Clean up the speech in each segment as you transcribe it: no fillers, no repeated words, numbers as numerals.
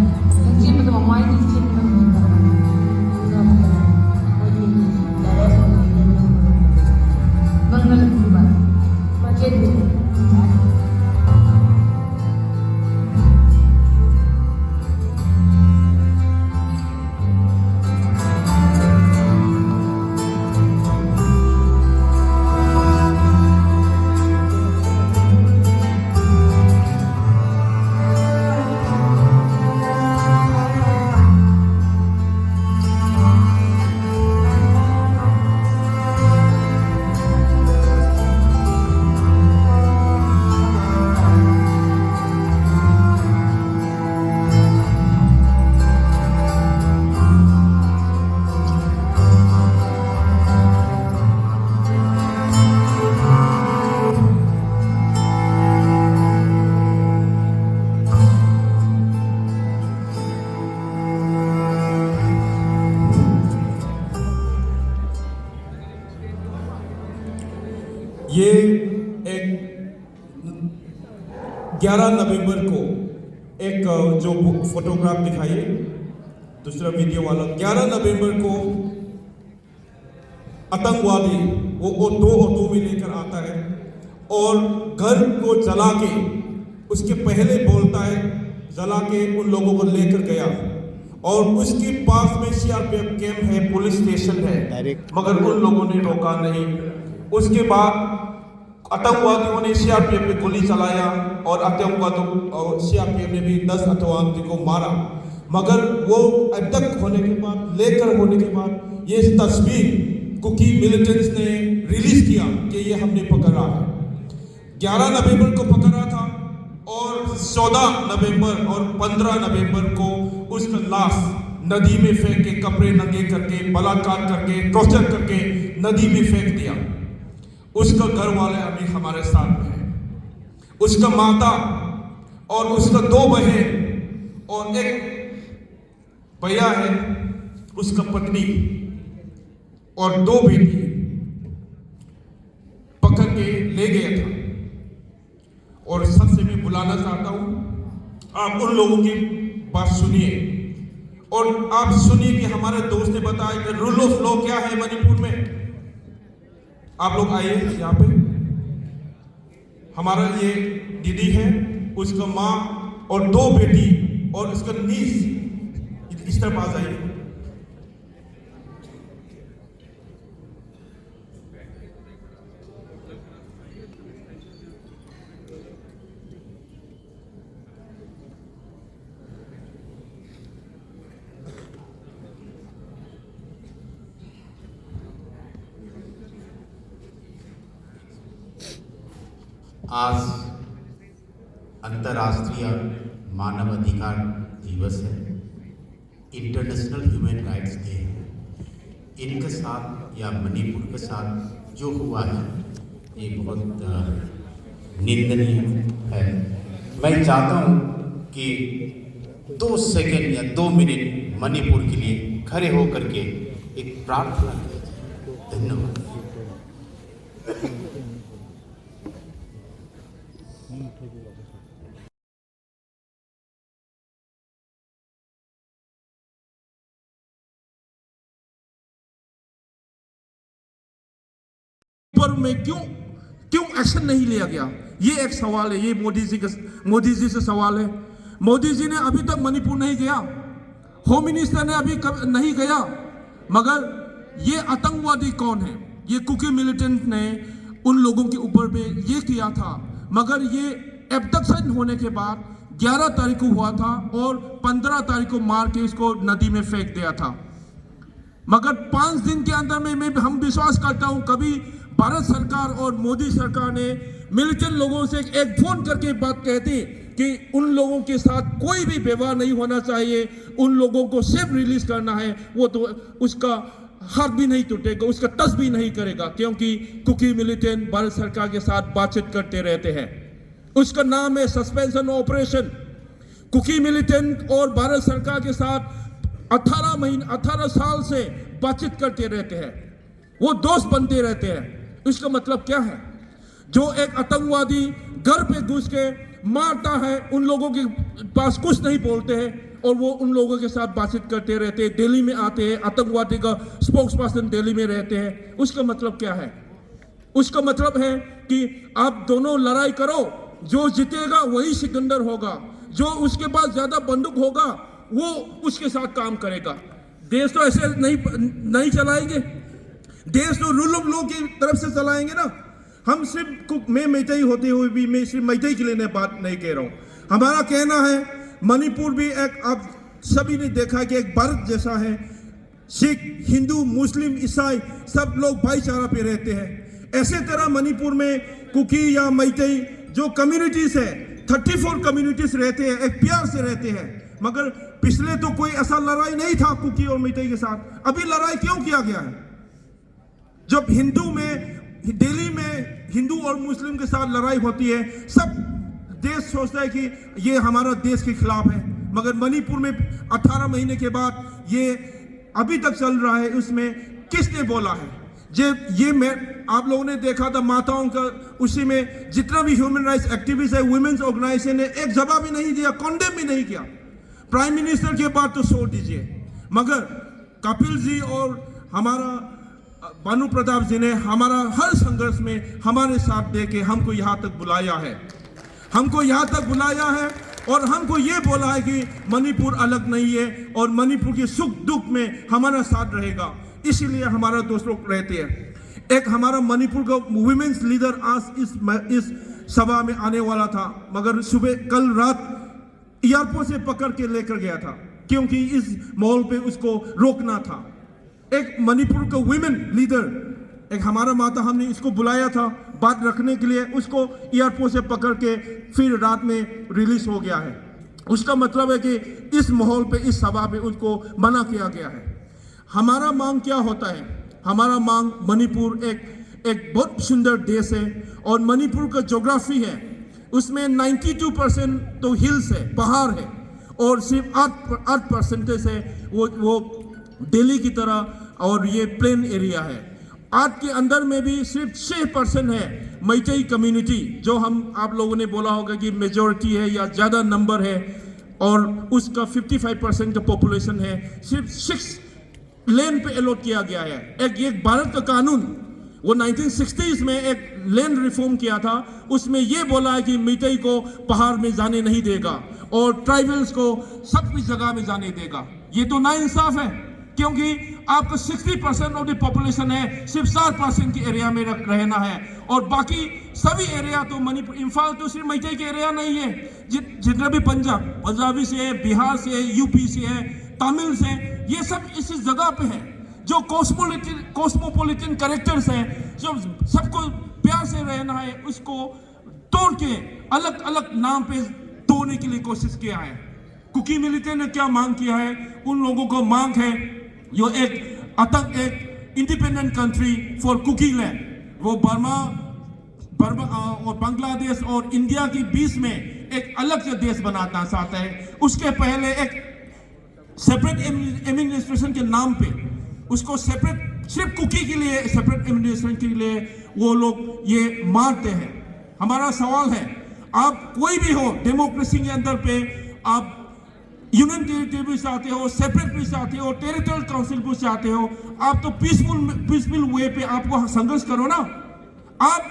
Nagsimba sa mamay ni Simba. Mangal ba? Makin. ये एक 11 नवंबर को एक जो फोटोग्राफ दिखाइए दूसरा वीडियो वाला 11 नवंबर को आतंकवादी वो दो ऑटो में लेकर आता है और घर को जला के उसके पहले बोलता है जला के उन लोगों को लेकर गया और उसके पास में सीआरपीएफ कैंप है, पुलिस स्टेशन है, मगर उन लोगों ने रोका नहीं। उसके बाद आतंकवादियों ने सीआरपीएफ पे गोली चलाया और आतंकवादियों और सीआरपीएफ ने भी 10 आतंकवादियों को मारा, मगर वो अटक होने के बाद लेकर होने के बाद ये तस्वीर कुकी मिलिटेंट्स ने रिलीज किया कि ये हमने पकड़ा है। 11 नवंबर को पकड़ा था और 14 नवंबर और 15 नवंबर को उसका लाश नदी में फेंक के कपड़े नंगे करके बलात्कार करके टॉर्चर करके नदी में फेंक दिया। उसका घर वाले अभी हमारे साथ में हैं। उसका माता और उसका 2 बहन और एक भैया है, उसका पत्नी और 2 बेटी पकड़ के ले गया था। और सबसे मैं बुलाना चाहता हूं, आप उन लोगों की बात सुनिए और आप सुनिए कि हमारे दोस्त ने बताया कि रूल ऑफ लॉ क्या है मणिपुर में। आप लोग आइए यहाँ पे। हमारा ये दीदी है, उसका माँ और 2 बेटी और उसका नीस इस तरफ आ जाइए। आज अंतर्राष्ट्रीय मानव अधिकार दिवस है, इंटरनेशनल ह्यूमन राइट्स डे है। इनके साथ या मणिपुर के साथ जो हुआ है ये बहुत निंदनीय है। मैं चाहता हूँ कि 2 सेकंड या 2 मिनट मणिपुर के लिए खड़े होकर के एक प्रार्थना करें। धन्यवाद। पर में क्यों एक्शन नहीं लिया गया, ये एक सवाल है। ये मोदी जी से सवाल है। मोदी जी ने अभी तक मणिपुर नहीं गया, होम मिनिस्टर ने अभी नहीं गया, मगर ये आतंकवादी कौन है? ये कुकी मिलिटेंट ने उन लोगों के ऊपर पे ये किया था, मगर ये एब्डक्शन होने के बाद 11 तारीख को हुआ था और 15 तारीख को मार के इसको नदी में फेंक दिया था। मगर 5 दिन के अंदर में हम विश्वास करता हूं कभी भारत सरकार और मोदी सरकार ने मिलिटेंट लोगों से एक फोन करके बात कहती कि उन लोगों के साथ कोई भी व्यवहार नहीं होना चाहिए, उन लोगों को सिर्फ रिलीज करना है, वो तो उसका हाथ भी नहीं टूटेगा, उसका टच भी नहीं करेगा, क्योंकि कुकी मिलिटेंट भारत सरकार के साथ बातचीत करते रहते हैं। उसका नाम है सस्पेंशन ऑपरेशन। कुकी मिलिटेंट और भारत सरकार के साथ 18 साल से बातचीत करते रहते हैं, वो दोस्त बनते रहते हैं। इसका मतलब क्या है? जो एक आतंकवादी घर पे घुस के मारता है, उन लोगों के पास कुछ नहीं बोलते हैं, और वो उन लोगों के साथ बातचीत करते रहते हैं, दिल्ली में आते हैं, आतंकवादी का स्पोक्स पर्सन दिल्ली में रहते हैं। उसका मतलब क्या है? उसका मतलब है कि आप दोनों लड़ाई करो, जो जीतेगा वही सिकंदर होगा, जो उसके पास ज्यादा बंदूक होगा वो उसके साथ काम करेगा। देश तो ऐसे नहीं चलाएंगे, देश तो रूल ऑफ लॉ की तरफ से चलाएंगे ना। हम सिर्फ मैं मैतेई होते हुए भी मैं सिर्फ मैतेई के लिए बात नहीं कह रहा हूँ। हमारा कहना है मणिपुर भी एक, आप सभी ने देखा कि एक भारत जैसा है। सिख, हिंदू, मुस्लिम, ईसाई सब लोग भाईचारा पे रहते हैं। ऐसे तरह मणिपुर में कुकी या मैतेई जो कम्युनिटीज है, 34 कम्युनिटीज रहते हैं, एक प्यार से रहते हैं। मगर पिछले तो कोई ऐसा लड़ाई नहीं था कुकी और मैतेई के साथ। अभी लड़ाई क्यों किया गया है? जब हिंदू में दिल्ली में हिंदू और मुस्लिम के साथ लड़ाई होती है, सब देश सोचता है कि ये हमारा देश के खिलाफ है। मगर मणिपुर में 18 महीने के बाद ये अभी तक चल रहा है। उसमें किसने बोला है? ये मैं आप लोगों ने देखा था माताओं का, उसी में जितना भी ह्यूमन राइट्स एक्टिविस्ट है, वुमेन्स ऑर्गेनाइजेशन ने एक जवाब भी नहीं दिया, कॉन्डेम भी नहीं किया। प्राइम मिनिस्टर के बाद तो छोड़ दीजिए, मगर कपिल जी और हमारा भानु प्रताप जी ने हमारा हर संघर्ष में हमारे साथ देके हमको यहाँ तक बुलाया है, और हमको ये बोला है कि मणिपुर अलग नहीं है और मणिपुर के सुख दुख में हमारा साथ रहेगा। इसीलिए हमारा दोस्त लोग रहते हैं। एक हमारा मणिपुर का वुमेन्स लीडर आज इस सभा में आने वाला था, मगर सुबह कल रात एयरपोर्ट से पकड़ के लेकर गया था, क्योंकि इस मॉल पे उसको रोकना था। एक मणिपुर का वुमेन लीडर, एक हमारा माता, हमने इसको बुलाया था बात रखने के लिए, उसको एयरपोर्ट से पकड़ के फिर रात में रिलीज हो गया है। उसका मतलब है कि इस माहौल पे, इस सभा पे उसको मना किया गया है। हमारा मांग क्या होता है? हमारा मांग, मणिपुर एक बहुत सुंदर देश है और मणिपुर का ज्योग्राफी है, उसमें 92% तो हिल्स है, पहाड़ है, और सिर्फ 8% है वो दिल्ली की तरह, और ये प्लेन एरिया है। 8 के अंदर में भी सिर्फ 6% है मैतेई कम्युनिटी, जो आप लोगों ने बोला होगा कि मेजॉरिटी है या ज़्यादा नंबर है, और उसका 55% का पॉपुलेशन है। सिर्फ 6 लेन पे अलॉट किया गया है। एक भारत का कानून, वो 1960s में एक लैंड रिफॉर्म किया था, उसमें ये बोला है कि मैतेई को पहाड़ में जाने नहीं देगा और ट्राइबल्स को सब कुछ जगह में जाने देगा। ये तो नाइंसाफ है, क्योंकि आपका 60% ऑफ द पॉपुलेशन है, सिर्फ 4% के एरिया में रहना है, और बाकी सभी एरिया तो मणिपुर, इम्फाल तो सिर्फ मैतेई के एरिया नहीं है, जितना भी पंजाबी से है, बिहार से है, यूपी से है, तमिल से, ये सब इसी जगह पे है। जो कॉस्मोपॉलिटन कैरेक्टर्स हैं, जो सबको प्यार से रहना है, उसको तोड़ के अलग अलग नाम पे तोड़ने के लिए कोशिश किया है। कुकी मिलिटेंट ने क्या मांग किया है? उन लोगों को मांग है जो एक independent country for Kuki land, वो बर्मा और बांग्लादेश और इंडिया के बीच में एक अलग से देश बनाना चाहता है। उसके पहले एक सेपरेट एडमिनिस्ट्रेशन के नाम पे उसको सेपरेट, सिर्फ कुकी के लिए सेपरेट एडमिनिस्ट्रेशन के लिए वो लोग ये मारते हैं। हमारा सवाल है, आप कोई भी हो डेमोक्रेसी के अंदर पे, आप यूनियन टेरिटरी भी चाहते हो, सेपरेट भी चाहते हो, टेरिटोरियल काउंसिल भी चाहते हो, आप तो पीसफुल वे पे आपको संघर्ष करो ना। आप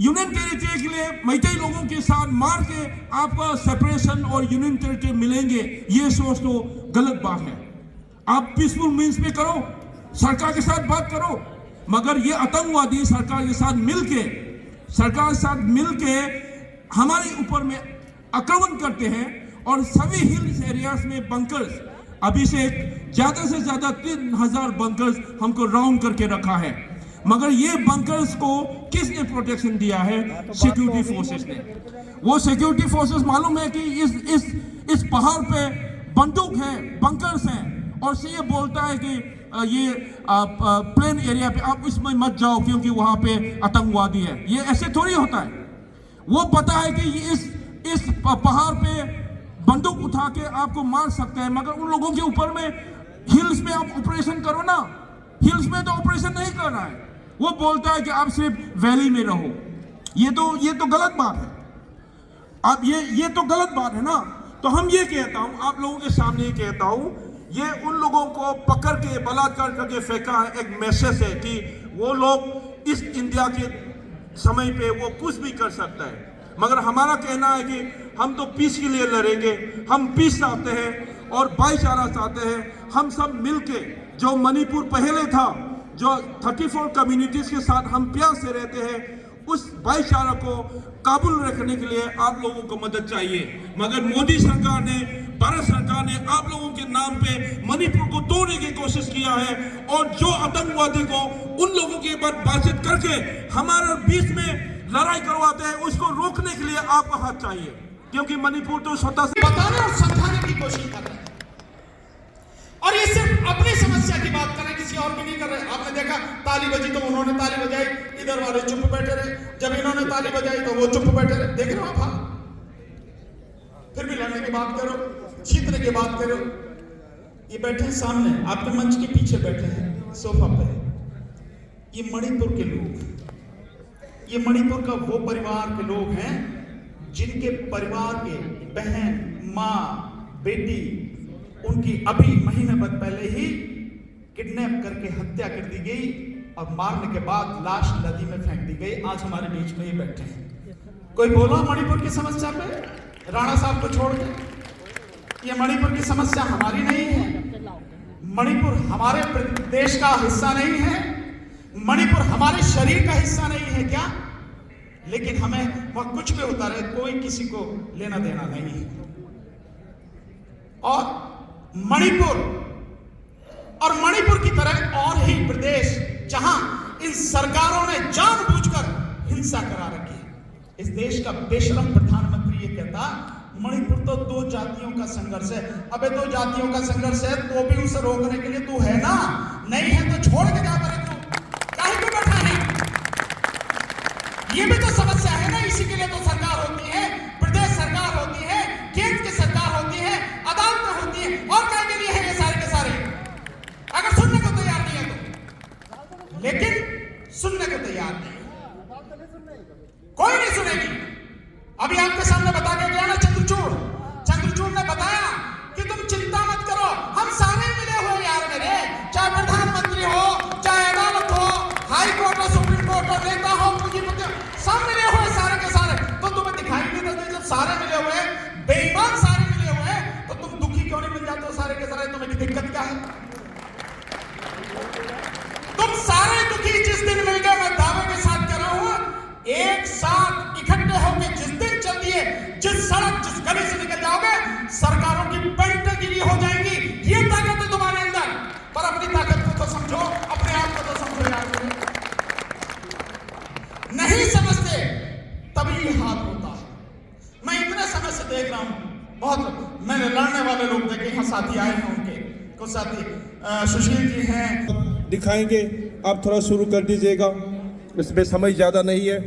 यूनियन टेरिटरी के लिए मैतेई लोगों के साथ मार के आपका सेपरेशन और यूनियन टेरिटरी मिलेंगे, ये सोच तो गलत बात है। आप पीसफुल मीन्स पे करो, सरकार के साथ बात करो, मगर ये आतंकवादी सरकार के साथ मिलके हमारे ऊपर में आक्रमण करते हैं, और सभी हिल्स एरियाज में बंकर्स, अभी से ज्यादा 3000 बंकर्स हमको राउंड करके रखा है। मगर ये बंकर्स को किसने प्रोटेक्शन दिया है? सिक्योरिटी फोर्सेस ने। वो सिक्योरिटी फोर्सेस मालूम है कि इस पहाड़ पे बंदूक है, बंकर्स हैं, और से ये बोलता है कि ये प्लेन एरिया पे आप इसमें मत जाओ क्योंकि वहां पे आतंकवादी है। ये ऐसे थोड़ी होता है। वो पता है कि इस पहाड़ पे बंदूक उठा के आपको मार सकता है, मगर उन लोगों के ऊपर में हिल्स में आप ऑपरेशन करो ना। हिल्स में तो ऑपरेशन नहीं करना है, वो बोलता है कि आप सिर्फ वैली में रहो। ये तो गलत बात है। अब ये तो गलत बात है ना। तो हम ये कहता हूं, आप लोगों के सामने ये कहता हूं, ये उन लोगों को पकड़ के बलात्कार करके फेंका है, एक मैसेज है कि वो लोग इस इंडिया के समय पे वो कुछ भी कर सकता है। मगर हमारा कहना है कि हम तो पीस के लिए लड़ेंगे, हम पीस चाहते हैं और भाईचारा चाहते हैं। हम सब मिलके, जो मणिपुर पहले था, जो 34 कम्युनिटीज के साथ हम प्यार से रहते हैं, उस भाईचारा को काबू रखने के लिए आप लोगों को मदद चाहिए। मगर मोदी सरकार ने, भारत सरकार ने आप लोगों के नाम पे मणिपुर को तोड़ने की कोशिश किया है, और जो आतंकवादी को उन लोगों के बाद बातचीत करके हमारे बीच में लड़ाई करवाते हैं, उसको रोकने के लिए आपका हाथ चाहिए, क्योंकि मणिपुर तो स्वतः से बताने और समझाने की कोशिश कर रहे हैं, और ये सिर्फ अपनी समस्या की बात कर रहे हैं, किसी और की नहीं कर रहे। आपने देखा ताली बजी तो उन्होंने ताली बजाई, इधर वाले चुप बैठे रहे, जब इन्होंने ताली बजाई तो वो चुप बैठे रहे। देख रहे हो आप, फिर भी लड़ने की बात करो, जीतने की बात करो। ये बैठे हैं सामने, आपके मंच के पीछे बैठे हैं सोफा पे, ये मणिपुर के लोग, ये मणिपुर का वो परिवार के लोग हैं जिनके परिवार के बहन, माँ, बेटी, उनकी अभी महीने भर पहले ही किडनैप करके हत्या कर दी गई और मारने के बाद लाश नदी में फेंक दी गई। आज हमारे बीच में ये बैठे हैं। कोई बोला मणिपुर की समस्या पे, राणा साहब को छोड़ के? ये मणिपुर की समस्या हमारी नहीं है, मणिपुर हमारे देश का हिस्सा नहीं है, मणिपुर हमारे शरीर का हिस्सा नहीं है क्या? लेकिन हमें वह कुछ भी होता रहे, कोई किसी को लेना देना नहीं है। और मणिपुर की तरह और ही प्रदेश जहां इन सरकारों ने जानबूझकर हिंसा करा रखी है। इस देश का बेशरम प्रधानमंत्री ये कहता, मणिपुर तो 2 जातियों का संघर्ष है। अबे 2 जातियों का संघर्ष है तो भी उसे रोकने के लिए तू है ना? नहीं है तो छोड़ के जा पड़े, तू काहे को बैठा है? ये भी तो समस्या है ना, इसी के लिए तो सरकार होती है, प्रदेश सरकार होती है, केंद्र की सरकार होती है, अदालतें होती है, और क्या के लिए है ये सारे के सारे? अगर सुनने को तैयार नहीं है तो, लेकिन सुनने को तैयार नहीं, कोई नहीं सुनेगी। अभी आपके सामने बता के गया ना चंद्रचूड़ ने बताया कि तुम चिंता मत करो, हम सारे मिले हो यार मेरे, चाहे प्रधानमंत्री हो, चाहे अदालत हो, हाई कोर्ट हो, सुप्रीम कोर्ट हो, नेता हो, पूंजीपति, सब मिले हुए सारे के सारे। तो तुम्हें दिखाई नहीं देते जब सारे मिले हुए, बेईमान सारे मिले हुए, तो तुम दुखी क्यों नहीं मिल जाते हो सारे के सारे? तुम्हें दिक्कत क्या है? तुम सारे दुखी जिस दिन मिल गए, मैं दावे के साथ कर रहा हूं, एक साथ इकट्ठे होकर जिस दिन चल दिए, जिस सड़क, जिस गली से निकल जाओगे, सरकारों की पेंटें गिरी हो जाएंगी। ये ताकत है तुम्हारे अंदर, पर अपनी ताकत को तो समझो, अपने आप को तो समझो यार। नहीं समझते तभी ये हाल होता है। मैं इतने समय से देख रहा हूं, बहुत मैंने लड़ने वाले लोग देखे, यहाँ साथी आए हैं, उनके कुछ साथी सुशील जी हैं, दिखाएंगे। आप थोड़ा शुरू कर दीजिएगा, इसमें समय ज्यादा नहीं है।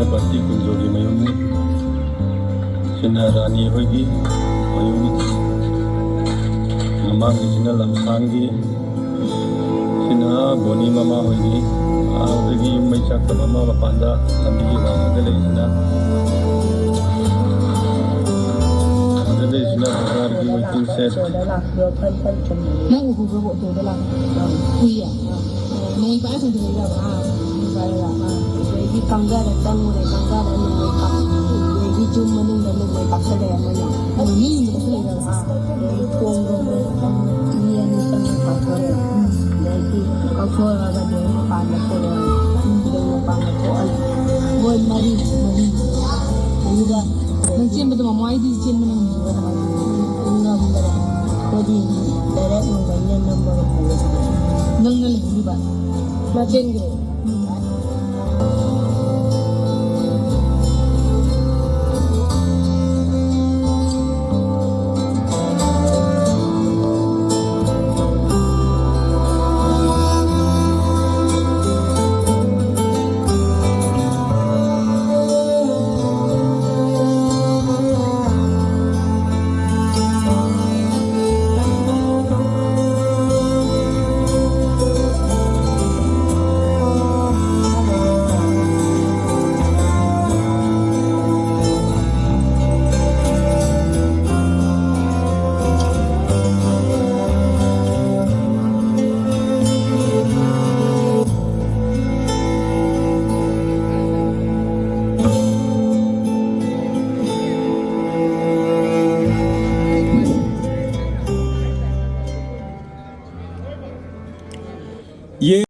पार्टी कुंजोगी मयूनी सिना रानी होगी मयूनी ममांगी सिना लमसांगी सिना बोनी ममा होगी आदगी मैचाक ममा मपांदा लंबी वांगदे लेसिना आदे सिना सरकार की मीटिंग से मैं वो तो दला हुई है नहीं बात सुन रही है cái căng ra là tăng rồi căng ra là người cặp người đi chung mà nên là người cặp sẽ đẹp mà nghĩ mình cái này là để cuồng rồi đi ăn tăng cặp rồi để đi cặp rồi là để bàn là cô rồi để bàn là cô ấy quên mà đi bây giờ mình chiên bây giờ mà ngoài đi chiên mình ngâm rồi cô đi để đấy mình phải nhân năm rồi nâng lên đi bạn mà trên rồi ये